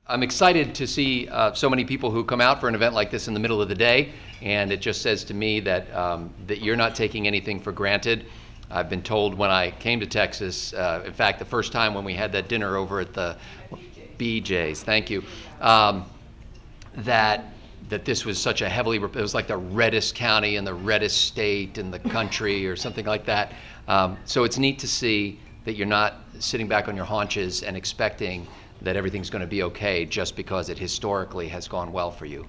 I'm excited to see so many people who come out for an event like this in the middle of the day, and it just says to me that, that you're not taking anything for granted. I've been told when I came to Texas, in fact, the first time when we had that dinner over at the BJ's, thank you, that this was such a heavily, it was like the reddest county and the reddest state in the country or something like that. So it's neat to see that you're not sitting back on your haunches and expecting that everything's going to be okay just because it historically has gone well for you.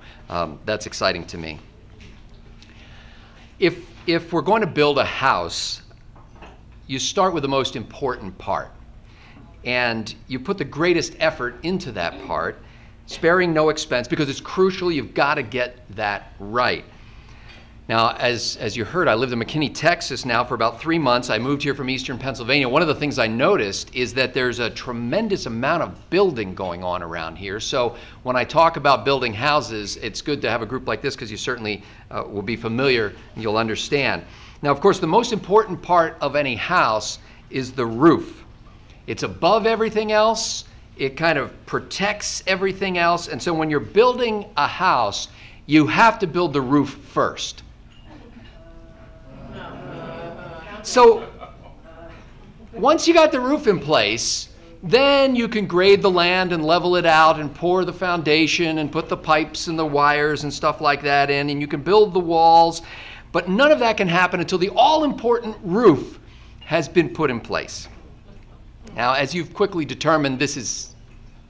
That's exciting to me. If we're going to build a house, you start with the most important part. And you put the greatest effort into that part, sparing no expense, because it's crucial. You've got to get that right. Now, as you heard, I lived in McKinney, Texas now for about 3 months. I moved here from eastern Pennsylvania. One of the things I noticed is that there's a tremendous amount of building going on around here. So when I talk about building houses, it's good to have a group like this because you certainly will be familiar and you'll understand. Now, of course, the most important part of any house is the roof. It's above everything else. It kind of protects everything else. And so when you're building a house, you have to build the roof first. So once you got the roof in place, then you can grade the land and level it out and pour the foundation and put the pipes and the wires and stuff like that in, and you can build the walls. But none of that can happen until the all-important roof has been put in place. Now, as you've quickly determined, this is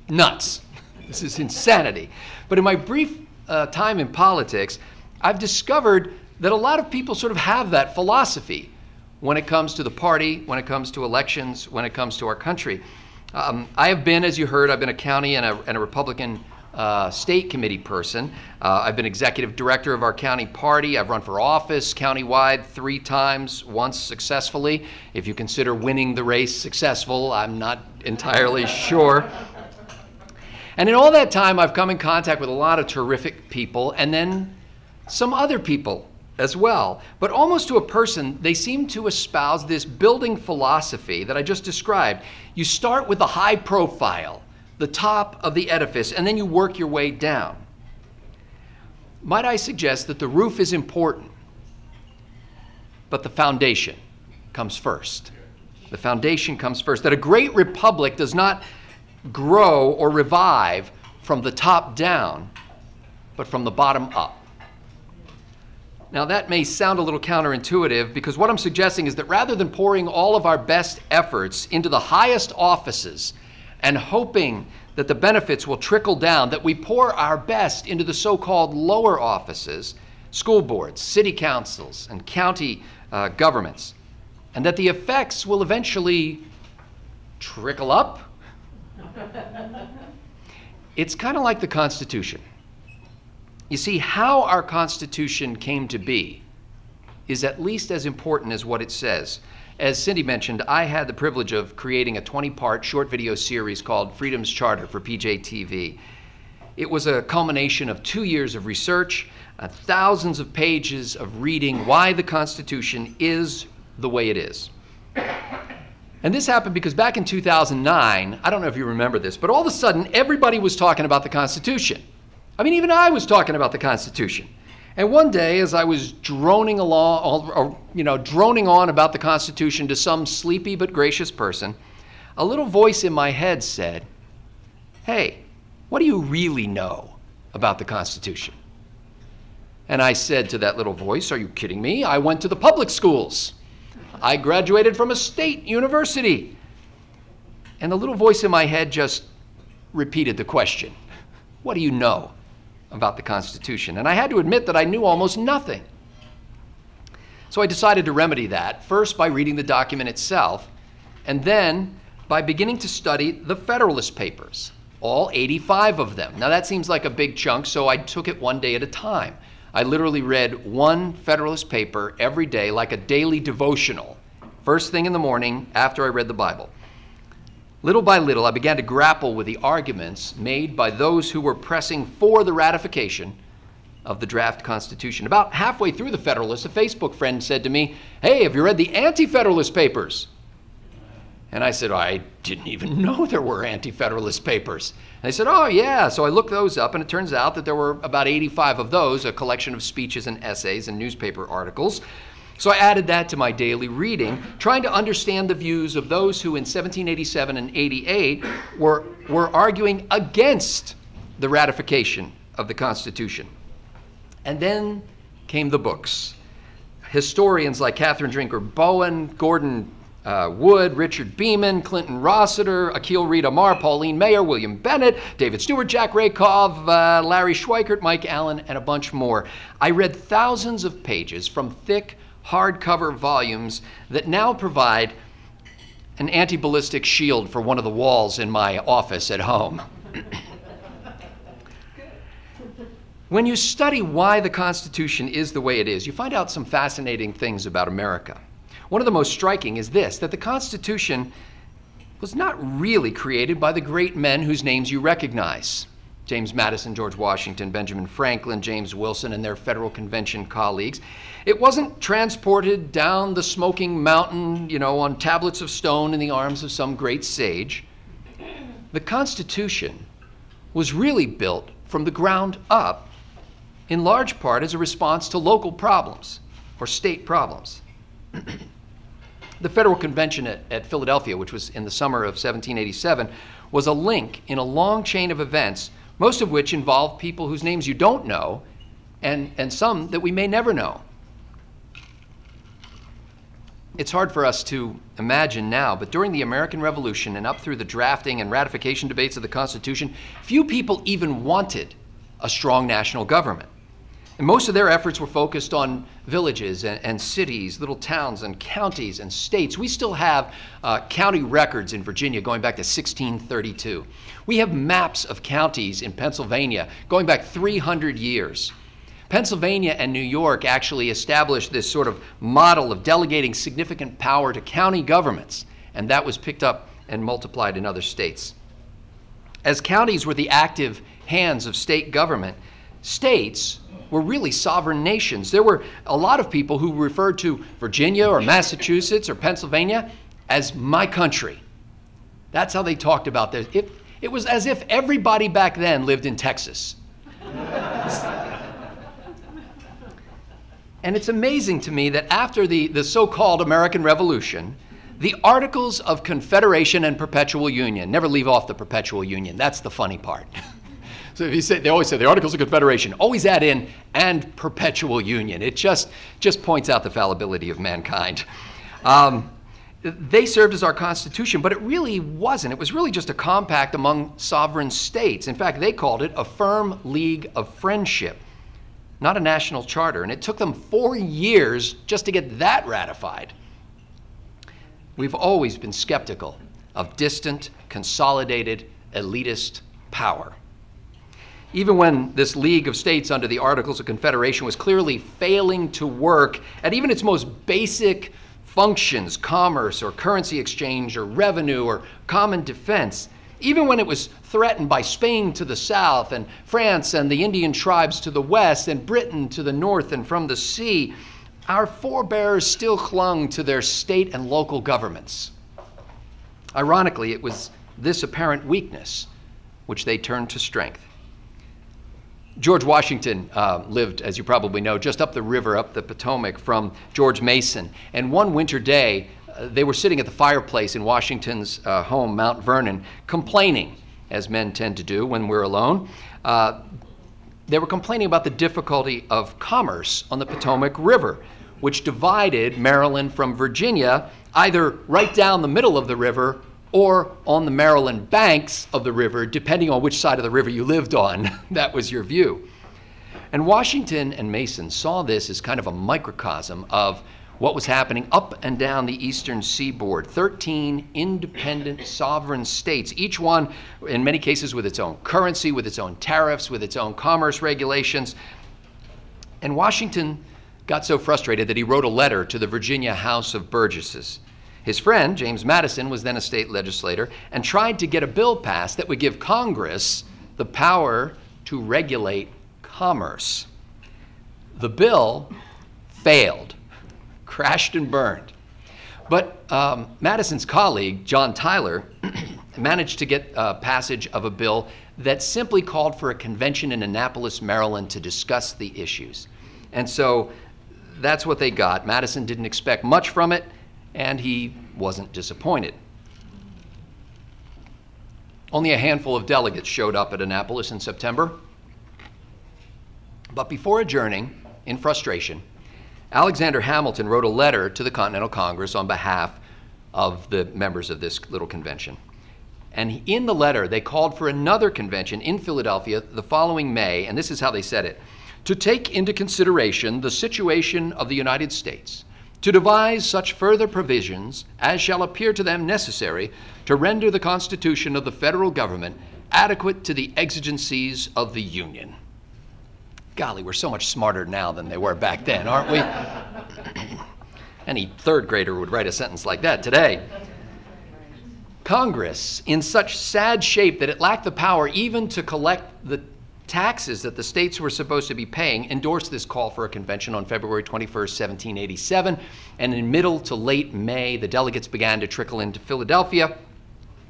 nuts. This is insanity. But in my brief time in politics, I've discovered that a lot of people sort of have that philosophy when it comes to the party, when it comes to elections, when it comes to our country. I have been, as you heard, I've been a county and a Republican state committee person. I've been executive director of our county party. I've run for office countywide 3 times, once successfully. If you consider winning the race successful, I'm not entirely sure. And in all that time, I've come in contact with a lot of terrific people and then some other people as well. But almost to a person, they seem to espouse this building philosophy that I just described. You start with the high profile, the top of the edifice, and then you work your way down. Might I suggest that the roof is important, but the foundation comes first. The foundation comes first. That a great republic does not grow or revive from the top down, but from the bottom up. Now that may sound a little counterintuitive because what I'm suggesting is that rather than pouring all of our best efforts into the highest offices and hoping that the benefits will trickle down, that we pour our best into the so-called lower offices, school boards, city councils, and county governments, and that the effects will eventually trickle up. It's kind of like the Constitution. You see, how our Constitution came to be is at least as important as what it says. As Cindy mentioned, I had the privilege of creating a 20-part short video series called Freedom's Charter for PJTV. It was a culmination of 2 years of research, thousands of pages of reading why the Constitution is the way it is. And this happened because back in 2009, I don't know if you remember this, but all of a sudden everybody was talking about the Constitution. I mean, even I was talking about the Constitution. And one day, as I was droning along, droning on about the Constitution to some sleepy but gracious person, a little voice in my head said, "Hey, what do you really know about the Constitution?" And I said to that little voice, "Are you kidding me? I went to the public schools. I graduated from a state university." And the little voice in my head just repeated the question, "What do you know about the Constitution?" And I had to admit that I knew almost nothing. So I decided to remedy that, first by reading the document itself, and then by beginning to study the Federalist Papers, all 85 of them. Now that seems like a big chunk, so I took it one day at a time. I literally read one Federalist paper every day, like a daily devotional, first thing in the morning after I read the Bible. Little by little, I began to grapple with the arguments made by those who were pressing for the ratification of the draft Constitution. About halfway through the Federalist, a Facebook friend said to me, "Hey, have you read the Anti-Federalist papers?" And I said, I didn't even know there were Anti-Federalist papers. And they said, oh yeah. So I looked those up, and it turns out that there were about 85 of those, a collection of speeches and essays and newspaper articles. So I added that to my daily reading, trying to understand the views of those who in 1787 and 88 were arguing against the ratification of the Constitution. And then came the books. Historians like Catherine Drinker Bowen, Gordon Wood, Richard Beeman, Clinton Rossiter, Akil Reed Amar, Pauline Mayer, William Bennett, David Stewart, Jack Rakov, Larry Schweikert, Mike Allen, and a bunch more. I read thousands of pages from thick, hardcover volumes that now provide an anti-ballistic shield for one of the walls in my office at home. When you study why the Constitution is the way it is, you find out some fascinating things about America. One of the most striking is this, that the Constitution was not really created by the great men whose names you recognize. James Madison, George Washington, Benjamin Franklin, James Wilson, and their Federal Convention colleagues. It wasn't transported down the smoking mountain, on tablets of stone in the arms of some great sage. The Constitution was really built from the ground up, in large part as a response to local problems or state problems. The Federal Convention at Philadelphia, which was in the summer of 1787, was a link in a long chain of events, most of which involved people whose names you don't know, and some that we may never know. It's hard for us to imagine now, but during the American Revolution and up through the drafting and ratification debates of the Constitution, few people even wanted a strong national government. And most of their efforts were focused on villages and cities, little towns and counties and states. We still have county records in Virginia going back to 1632. We have maps of counties in Pennsylvania going back 300 years. Pennsylvania and New York actually established this sort of model of delegating significant power to county governments, and that was picked up and multiplied in other states. As counties were the active hands of state government, states were really sovereign nations. There were a lot of people who referred to Virginia or Massachusetts or Pennsylvania as my country. That's how they talked about this. It was as if everybody back then lived in Texas. And it's amazing to me that after the so-called American Revolution, the Articles of Confederation and Perpetual Union, never leave off the Perpetual Union, that's the funny part. So if you say, they always say the Articles of Confederation, always add in, and Perpetual Union. It just points out the fallibility of mankind. They served as our Constitution, but it really wasn't. It was really just a compact among sovereign states. In fact, they called it a firm league of friendship, not a national charter. And it took them 4 years just to get that ratified. We've always been skeptical of distant, consolidated, elitist power. Even when this League of States under the Articles of Confederation was clearly failing to work at even its most basic functions, commerce or currency exchange or revenue or common defense, even when it was threatened by Spain to the south and France and the Indian tribes to the west and Britain to the north and from the sea, our forebears still clung to their state and local governments. Ironically, it was this apparent weakness which they turned to strength. George Washington lived, as you probably know, just up the river, up the Potomac from George Mason. And one winter day, they were sitting at the fireplace in Washington's home, Mount Vernon, complaining, as men tend to do when we're alone. They were complaining about the difficulty of commerce on the Potomac River, which divided Maryland from Virginia, either right down the middle of the river or on the Maryland banks of the river, depending on which side of the river you lived on. That was your view. And Washington and Mason saw this as kind of a microcosm of what was happening up and down the eastern seaboard. 13 independent sovereign states, each one in many cases with its own currency, with its own tariffs, with its own commerce regulations. And Washington got so frustrated that he wrote a letter to the Virginia House of Burgesses. His friend, James Madison, was then a state legislator and tried to get a bill passed that would give Congress the power to regulate commerce. The bill failed, crashed and burned. But Madison's colleague, John Tyler, managed to get passage of a bill that simply called for a convention in Annapolis, Maryland to discuss the issues. And so that's what they got. Madison didn't expect much from it, and he wasn't disappointed. Only a handful of delegates showed up at Annapolis in September. But before adjourning, in frustration, Alexander Hamilton wrote a letter to the Continental Congress on behalf of the members of this little convention. And in the letter, they called for another convention in Philadelphia the following May, and this is how they said it: to take into consideration the situation of the United States, to devise such further provisions as shall appear to them necessary to render the Constitution of the federal government adequate to the exigencies of the Union. Golly, we're so much smarter now than they were back then, aren't we? Any third grader would write a sentence like that today. Congress, in such sad shape that it lacked the power even to collect the taxes that the states were supposed to be paying, endorsed this call for a convention on February 21st, 1787. And in middle to late May, the delegates began to trickle into Philadelphia.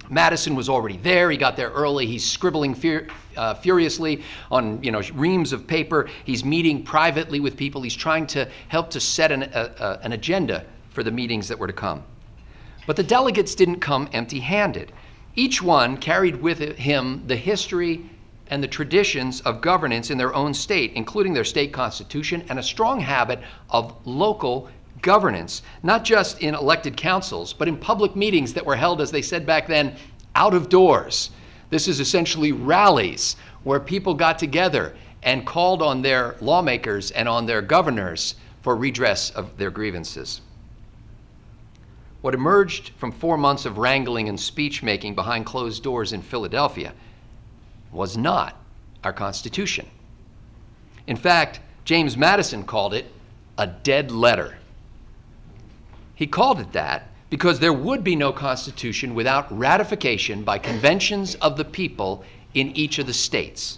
Madison was already there. He got there early. He's scribbling furiously on reams of paper. He's meeting privately with people. He's trying to help to set an agenda for the meetings that were to come. But the delegates didn't come empty-handed. Each one carried with him the history and the traditions of governance in their own state, including their state constitution and a strong habit of local governance, not just in elected councils, but in public meetings that were held, as they said back then, out of doors. This is essentially rallies where people got together and called on their lawmakers and on their governors for redress of their grievances. What emerged from 4 months of wrangling and speech-making behind closed doors in Philadelphia was not our Constitution. In fact, James Madison called it a dead letter. He called it that because there would be no Constitution without ratification by conventions of the people in each of the states.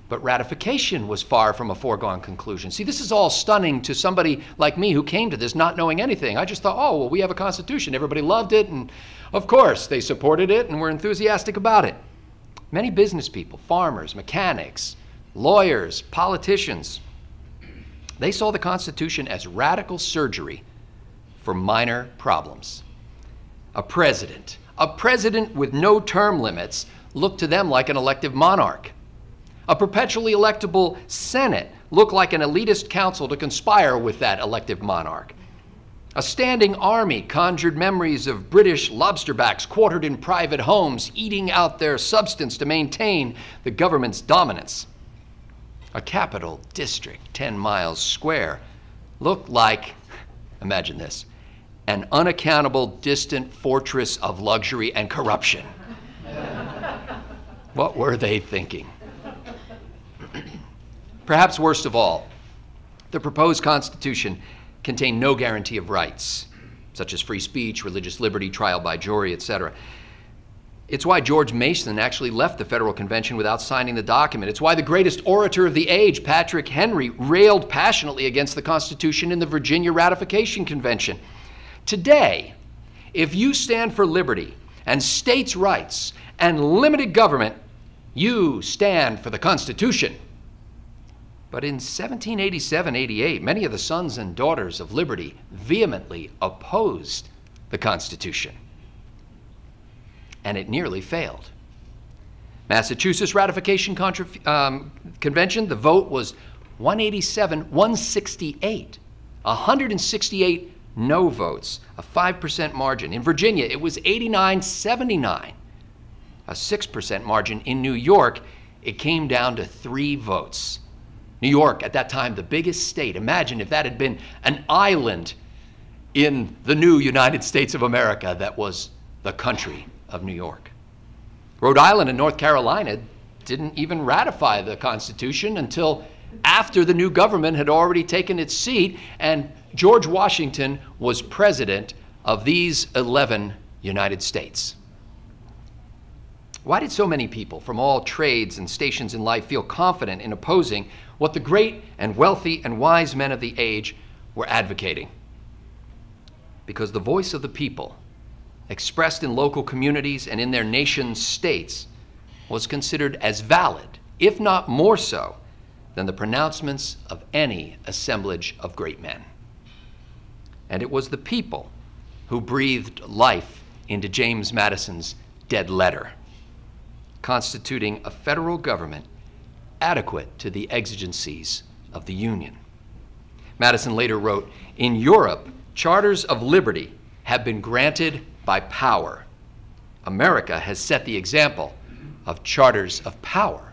But ratification was far from a foregone conclusion. See, this is all stunning to somebody like me who came to this not knowing anything. I just thought, oh, well, we have a Constitution. Everybody loved it, and of course, they supported it and were enthusiastic about it. Many business people, farmers, mechanics, lawyers, politicians, they saw the Constitution as radical surgery for minor problems. A president with no term limits looked to them like an elective monarch. A perpetually electable Senate looked like an elitist council to conspire with that elective monarch. A standing army conjured memories of British lobsterbacks quartered in private homes, eating out their substance to maintain the government's dominance. A capital district 10 miles square looked like, imagine this, an unaccountable distant fortress of luxury and corruption. What were they thinking? Perhaps worst of all, the proposed Constitution contained no guarantee of rights, such as free speech, religious liberty, trial by jury, etc. It's why George Mason actually left the Federal Convention without signing the document. It's why the greatest orator of the age, Patrick Henry, railed passionately against the Constitution in the Virginia Ratification Convention. Today, if you stand for liberty and states' rights and limited government, you stand for the Constitution. But in 1787-88, many of the sons and daughters of liberty vehemently opposed the Constitution. And it nearly failed. Massachusetts Ratification Convention, the vote was 187-168, 168 no votes, a 5% margin. In Virginia, it was 89-79, a 6% margin. In New York, it came down to 3 votes. New York, at that time, the biggest state. Imagine if that had been an island in the new United States of America that was the country of New York. Rhode Island and North Carolina didn't even ratify the Constitution until after the new government had already taken its seat and George Washington was president of these 11 United States. Why did so many people from all trades and stations in life feel confident in opposing what the great and wealthy and wise men of the age were advocating? because the voice of the people, expressed in local communities and in their nation's states, was considered as valid, if not more so, than the pronouncements of any assemblage of great men. And it was the people who breathed life into James Madison's dead letter, constituting a federal government adequate to the exigencies of the Union. Madison later wrote, "In Europe, charters of liberty have been granted by power. America has set the example of charters of power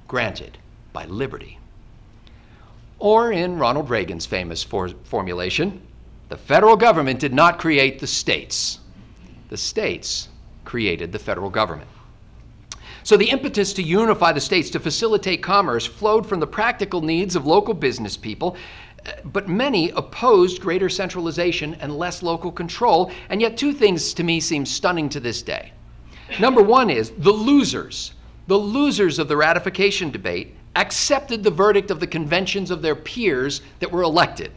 granted by liberty." Or in Ronald Reagan's famous formulation, the federal government did not create the states. The states created the federal government. So the impetus to unify the states to facilitate commerce flowed from the practical needs of local business people, but many opposed greater centralization and less local control, and yet two things to me seem stunning to this day. Number one is the losers of the ratification debate accepted the verdict of the conventions of their peers that were elected,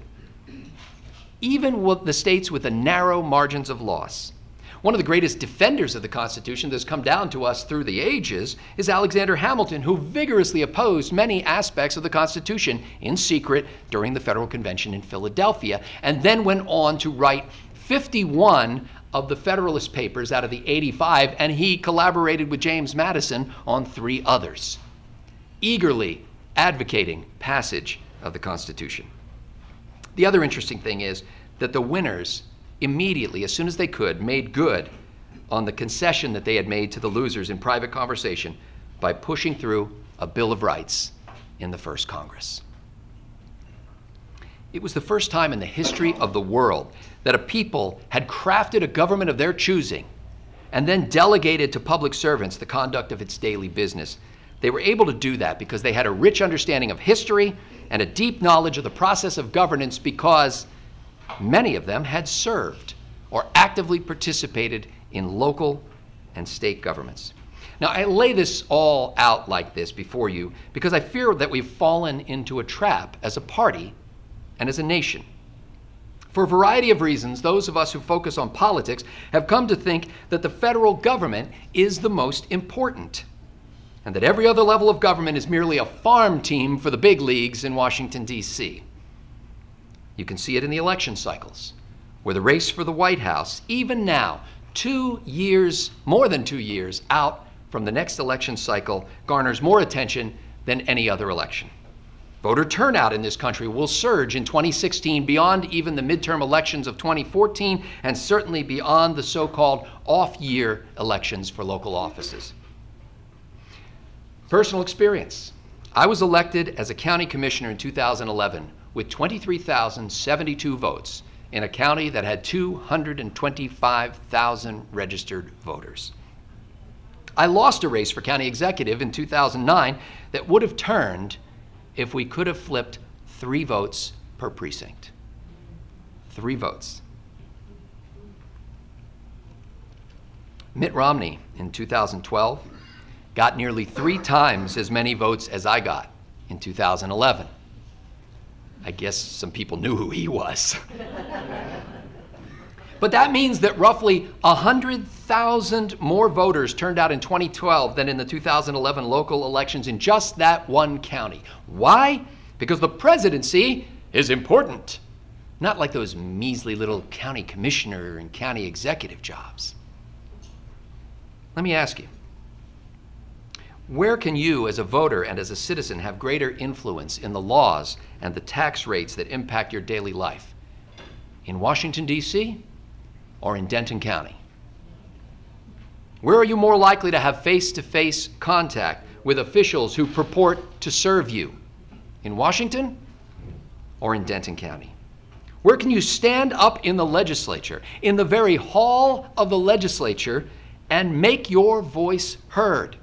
even with the states with the narrow margins of loss. One of the greatest defenders of the Constitution that's come down to us through the ages is Alexander Hamilton, who vigorously opposed many aspects of the Constitution in secret during the Federal Convention in Philadelphia, and then went on to write 51 of the Federalist Papers out of the 85, and he collaborated with James Madison on 3 others, eagerly advocating passage of the Constitution. The other interesting thing is that the winners immediately, as soon as they could, made good on the concession that they had made to the losers in private conversation by pushing through a Bill of Rights in the first Congress. It was the first time in the history of the world that a people had crafted a government of their choosing and then delegated to public servants the conduct of its daily business. They were able to do that because they had a rich understanding of history and a deep knowledge of the process of governance, because many of them had served or actively participated in local and state governments. Now, I lay this all out like this before you because I fear that we've fallen into a trap as a party and as a nation. For a variety of reasons, those of us who focus on politics have come to think that the federal government is the most important, and that every other level of government is merely a farm team for the big leagues in Washington, D.C. You can see it in the election cycles, where the race for the White House, even now, more than 2 years out from the next election cycle, garners more attention than any other election. Voter turnout in this country will surge in 2016 beyond even the midterm elections of 2014, and certainly beyond the so-called off-year elections for local offices. Personal experience. I was elected as a county commissioner in 2011 with 23,072 votes in a county that had 225,000 registered voters. I lost a race for county executive in 2009 that would have turned if we could have flipped 3 votes per precinct. 3 votes. Mitt Romney in 2012 got nearly 3 times as many votes as I got in 2011. I guess some people knew who he was. But that means that roughly 100,000 more voters turned out in 2012 than in the 2011 local elections in just that one county. Why? Because the presidency is important, not like those measly little county commissioner and county executive jobs. Let me ask you, where can you as a voter and as a citizen have greater influence in the laws and the tax rates that impact your daily life? In Washington, D.C., or in Denton County? Where are you more likely to have face-to-face contact with officials who purport to serve you? In Washington or in Denton County? Where can you stand up in the legislature, in the very hall of the legislature, and make your voice heard?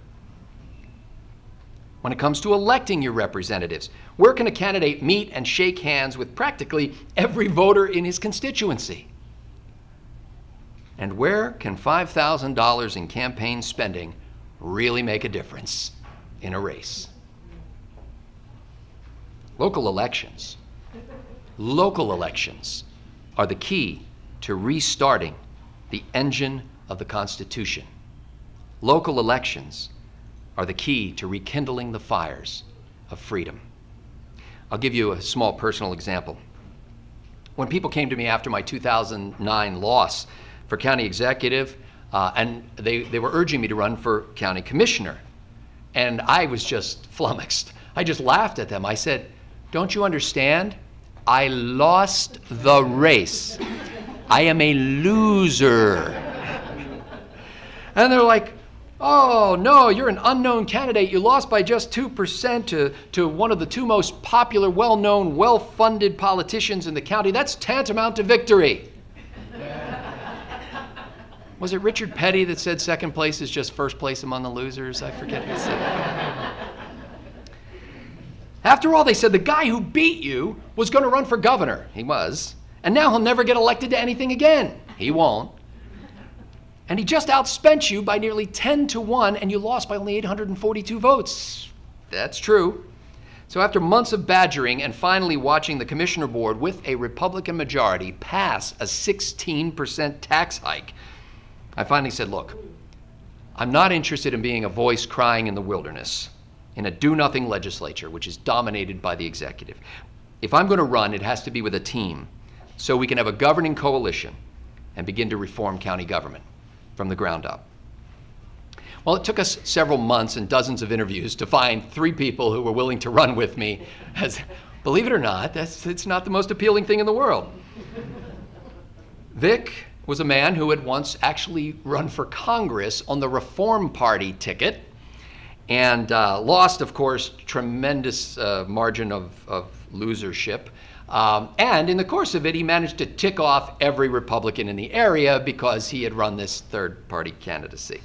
When it comes to electing your representatives, where can a candidate meet and shake hands with practically every voter in his constituency? And where can $5,000 in campaign spending really make a difference in a race? Local elections are the key to restarting the engine of the Constitution. Local elections are the key to rekindling the fires of freedom. I'll give you a small personal example. When people came to me after my 2009 loss for county executive, and they were urging me to run for county commissioner, and I was just flummoxed. I just laughed at them. I said, "Don't you understand? I lost the race. I am a loser." And they're like, "Oh, no, you're an unknown candidate. You lost by just 2% to one of the two most popular, well-known, well-funded politicians in the county. That's tantamount to victory." Was it Richard Petty that said second place is just first place among the losers? I forget who said that. After all, they said the guy who beat you was going to run for governor. He was. And now he'll never get elected to anything again. He won't. And he just outspent you by nearly 10-1, and you lost by only 842 votes. That's true. So after months of badgering and finally watching the commissioner board with a Republican majority pass a 16% tax hike, I finally said, "Look, I'm not interested in being a voice crying in the wilderness in a do-nothing legislature, which is dominated by the executive. If I'm going to run, it has to be with a team, so we can have a governing coalition and begin to reform county government from the ground up." Well, it took us several months and dozens of interviews to find 3 people who were willing to run with me. As, believe it or not, it's not the most appealing thing in the world. Vic was a man who had once actually run for Congress on the Reform Party ticket and lost, of course, tremendous margin of losership. And in the course of it, he managed to tick off every Republican in the area because he had run this third-party candidacy.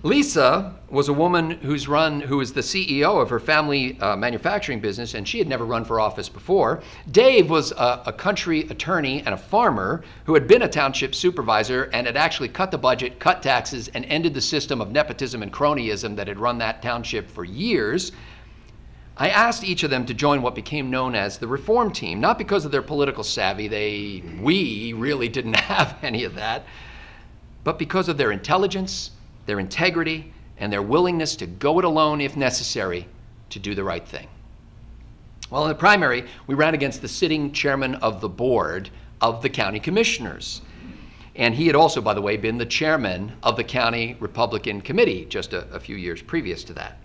Lisa was a woman who was the CEO of her family manufacturing business, and she had never run for office before. Dave was a country attorney and a farmer who had been a township supervisor and had actually cut the budget, cut taxes, and ended the system of nepotism and cronyism that had run that township for years. I asked each of them to join what became known as the Reform Team, not because of their political savvy, we really didn't have any of that, but because of their intelligence, their integrity, and their willingness to go it alone if necessary to do the right thing. Well, in the primary, we ran against the sitting chairman of the board of the county commissioners. And he had also, by the way, been the chairman of the county Republican committee just a few years previous to that.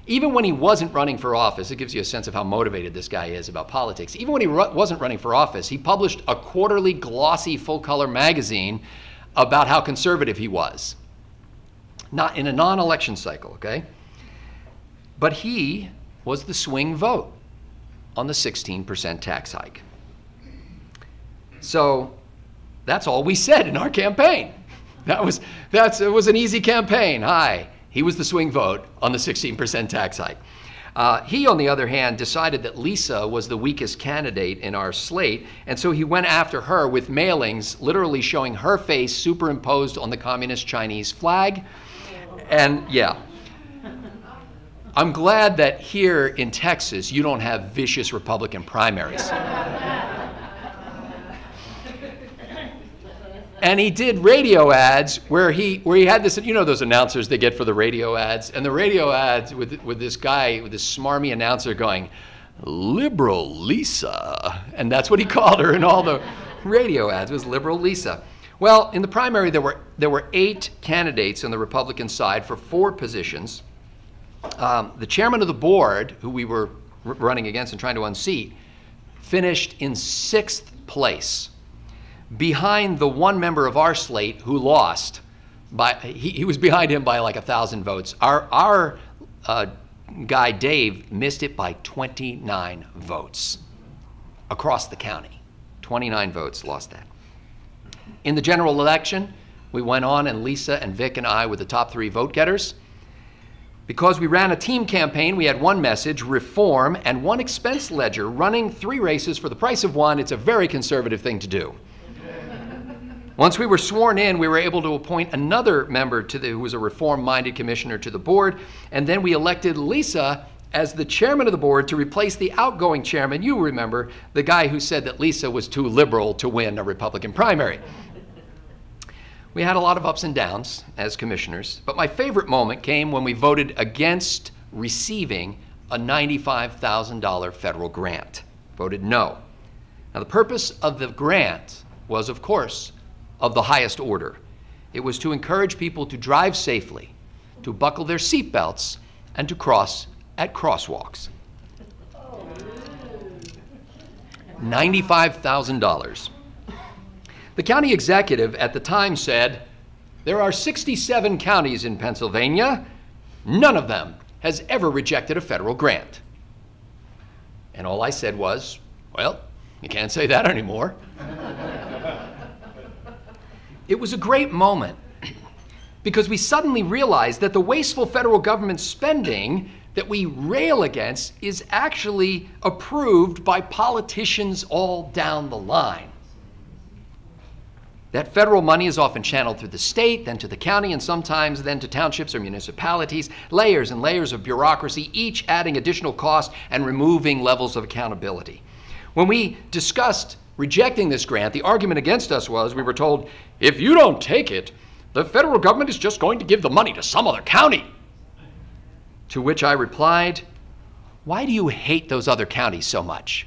Even when he wasn't running for office, it gives you a sense of how motivated this guy is about politics. Even when he wasn't running for office, he published a quarterly glossy full-color magazine about how conservative he was. Not in a non-election cycle, okay? But he was the swing vote on the 16% tax hike. So that's all we said in our campaign. It was an easy campaign. Hi, he was the swing vote on the 16% tax hike. He, on the other hand, decided that Lisa was the weakest candidate in our slate, and so he went after her with mailings literally showing her face superimposed on the communist Chinese flag. And yeah, I'm glad that here in Texas you don't have vicious Republican primaries. And he did radio ads where he had this, you know those announcers they get for the radio ads, and the radio ads with this guy, with this smarmy announcer going, "Liberal Lisa," and that's what he called her in all the radio ads, was Liberal Lisa. Well, in the primary, there were 8 candidates on the Republican side for 4 positions. The chairman of the board, who we were running against and trying to unseat, finished in 6th place, behind the one member of our slate who lost. He was behind him by like 1,000 votes. Our guy, Dave, missed it by 29 votes across the county. 29 votes, lost that. In the general election, we went on, and Lisa and Vic and I were the top 3 vote getters. Because we ran a team campaign, we had one message, reform, and one expense ledger, running 3 races for the price of 1. It's a very conservative thing to do. Once we were sworn in, we were able to appoint another member who was a reform-minded commissioner to the board, and then we elected Lisa as the chairman of the board to replace the outgoing chairman. You remember the guy who said that Lisa was too liberal to win a Republican primary. We had a lot of ups and downs as commissioners, but my favorite moment came when we voted against receiving a $95,000 federal grant. Voted no. Now, the purpose of the grant was, of course, of the highest order. It was to encourage people to drive safely, to buckle their seatbelts, and to cross at crosswalks. $95,000. The county executive at the time said, "There are 67 counties in Pennsylvania. None of them has ever rejected a federal grant." And all I said was, "Well, you can't say that anymore." It was a great moment because we suddenly realized that the wasteful federal government spending that we rail against is actually approved by politicians all down the line. That federal money is often channeled through the state, then to the county, and sometimes then to townships or municipalities, layers and layers of bureaucracy, each adding additional cost and removing levels of accountability. When we discussed rejecting this grant, the argument against us was, we were told, if you don't take it, the federal government is just going to give the money to some other county. To which I replied, why do you hate those other counties so much?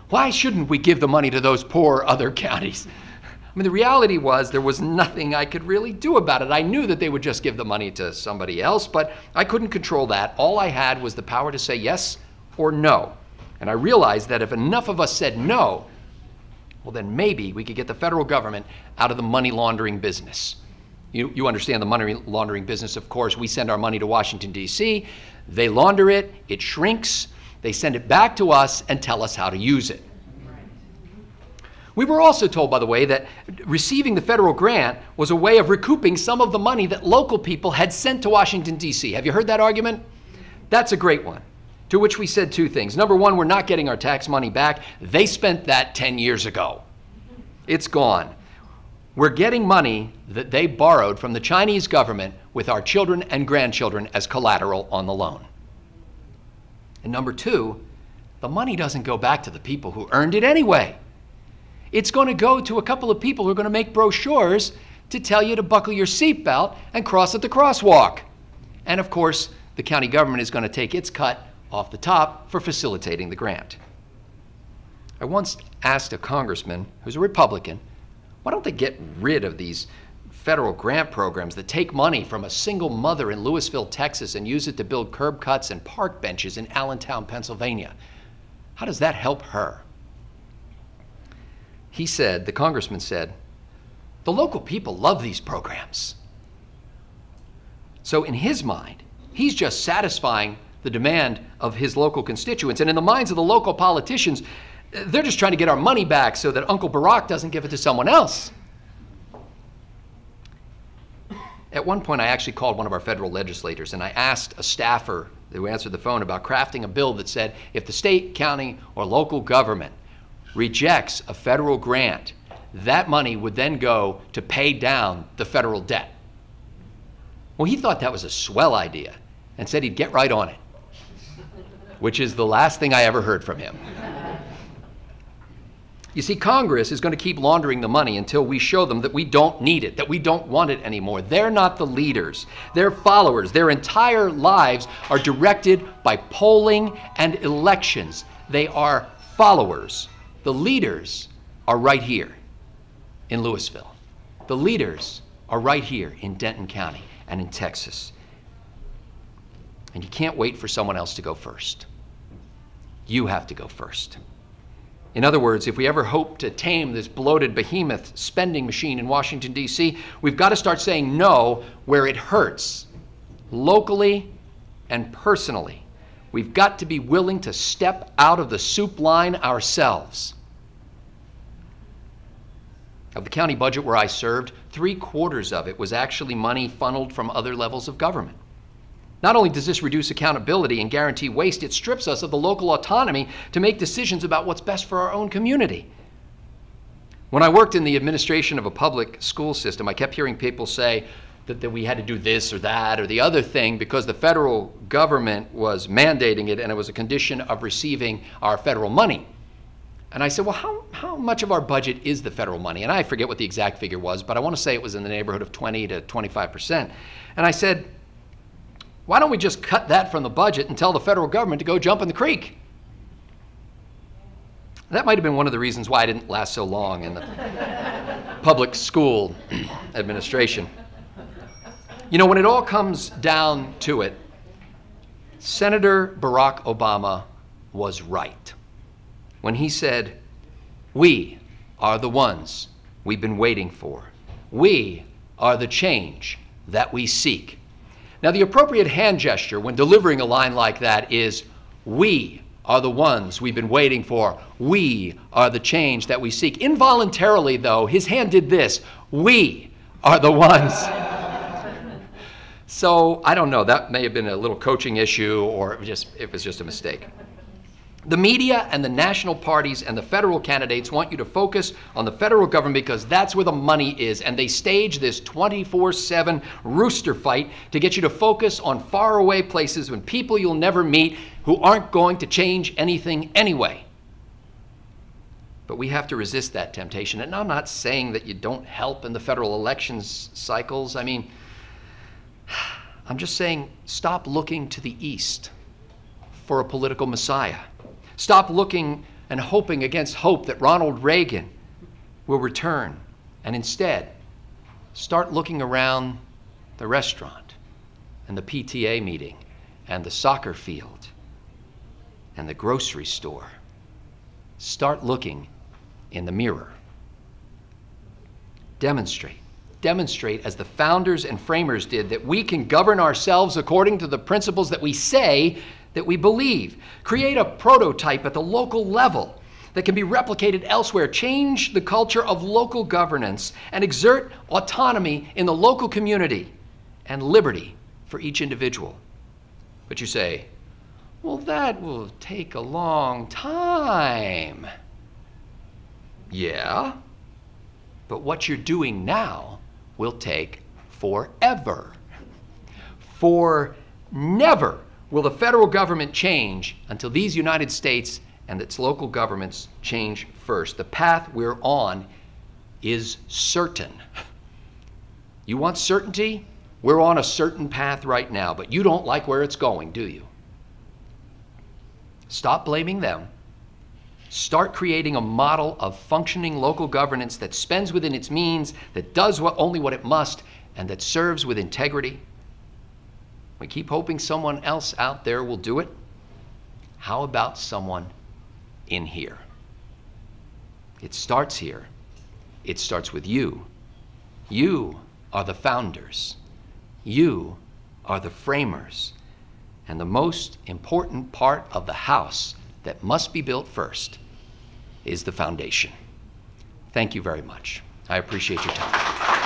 Why shouldn't we give the money to those poor other counties? I mean, the reality was there was nothing I could really do about it. I knew that they would just give the money to somebody else, but I couldn't control that. All I had was the power to say yes or no. And I realized that if enough of us said no, well, then maybe we could get the federal government out of the money laundering business. You understand the money laundering business, of course. We send our money to Washington, D.C. They launder it, it shrinks, they send it back to us and tell us how to use it. We were also told, by the way, that receiving the federal grant was a way of recouping some of the money that local people had sent to Washington, D.C. Have you heard that argument? That's a great one. To which we said two things. Number one, we're not getting our tax money back. They spent that 10 years ago. It's gone. We're getting money that they borrowed from the Chinese government with our children and grandchildren as collateral on the loan. And number two, the money doesn't go back to the people who earned it anyway. It's going to go to a couple of people who are going to make brochures to tell you to buckle your seatbelt and cross at the crosswalk. And of course, the county government is going to take its cut off the top for facilitating the grant. I once asked a congressman who's a Republican, why don't they get rid of these federal grant programs that take money from a single mother in Louisville, Texas, and use it to build curb cuts and park benches in Allentown, Pennsylvania? How does that help her? He said, the congressman said, the local people love these programs. So in his mind, he's just satisfying the demand of his local constituents. And in the minds of the local politicians, they're just trying to get our money back so that Uncle Barack doesn't give it to someone else. At one point, I actually called one of our federal legislators and I asked a staffer who answered the phone about crafting a bill that said if the state, county, or local government rejects a federal grant, that money would then go to pay down the federal debt. Well, he thought that was a swell idea and said he'd get right on it, which is the last thing I ever heard from him. You see, Congress is going to keep laundering the money until we show them that we don't need it, that we don't want it anymore. They're not the leaders. They're followers. Their entire lives are directed by polling and elections. They are followers. The leaders are right here in Louisville. The leaders are right here in Denton County and in Texas. And you can't wait for someone else to go first. You have to go first. In other words, if we ever hope to tame this bloated behemoth spending machine in Washington, D.C., we've got to start saying no where it hurts, locally and personally. We've got to be willing to step out of the soup line ourselves. Of the county budget where I served, 3/4 of it was actually money funneled from other levels of government. Not only does this reduce accountability and guarantee waste, it strips us of the local autonomy to make decisions about what's best for our own community. When I worked in the administration of a public school system, I kept hearing people say, that we had to do this or that or the other thing because the federal government was mandating it and it was a condition of receiving our federal money. And I said, well, how much of our budget is the federal money? And I forget what the exact figure was, but I want to say it was in the neighborhood of 20 to 25%. And I said, why don't we just cut that from the budget and tell the federal government to go jump in the creek? That might have been one of the reasons why I didn't last so long in the public school administration. You know, when it all comes down to it, Senator Barack Obama was right when he said, we are the ones we've been waiting for. We are the change that we seek. Now, the appropriate hand gesture when delivering a line like that is, we are the ones we've been waiting for. We are the change that we seek. Involuntarily, though, his hand did this. We are the ones. So, I don't know, that may have been a little coaching issue or it was just a mistake. The media and the national parties and the federal candidates want you to focus on the federal government because that's where the money is, and they stage this 24/7 rooster fight to get you to focus on faraway places and people you'll never meet who aren't going to change anything anyway. But we have to resist that temptation, and I'm not saying that you don't help in the federal elections cycles. I mean, I'm just saying stop looking to the east for a political messiah. Stop looking and hoping against hope that Ronald Reagan will return, and instead start looking around the restaurant and the PTA meeting and the soccer field and the grocery store. Start looking in the mirror. Demonstrate. Demonstrate, as the founders and framers did, that we can govern ourselves according to the principles that we say that we believe. Create a prototype at the local level that can be replicated elsewhere. Change the culture of local governance and exert autonomy in the local community and liberty for each individual. But you say, well, that will take a long time. Yeah, but what you're doing now will take forever. For never will the federal government change until these United States and its local governments change first. The path we're on is certain. You want certainty? We're on a certain path right now, but you don't like where it's going, do you? Stop blaming them. Start creating a model of functioning local governance that spends within its means, that does only what it must, and that serves with integrity. We keep hoping someone else out there will do it. How about someone in here? It starts here. It starts with you. You are the founders. You are the framers. And the most important part of the house that must be built first is the foundation. Thank you very much. I appreciate your time.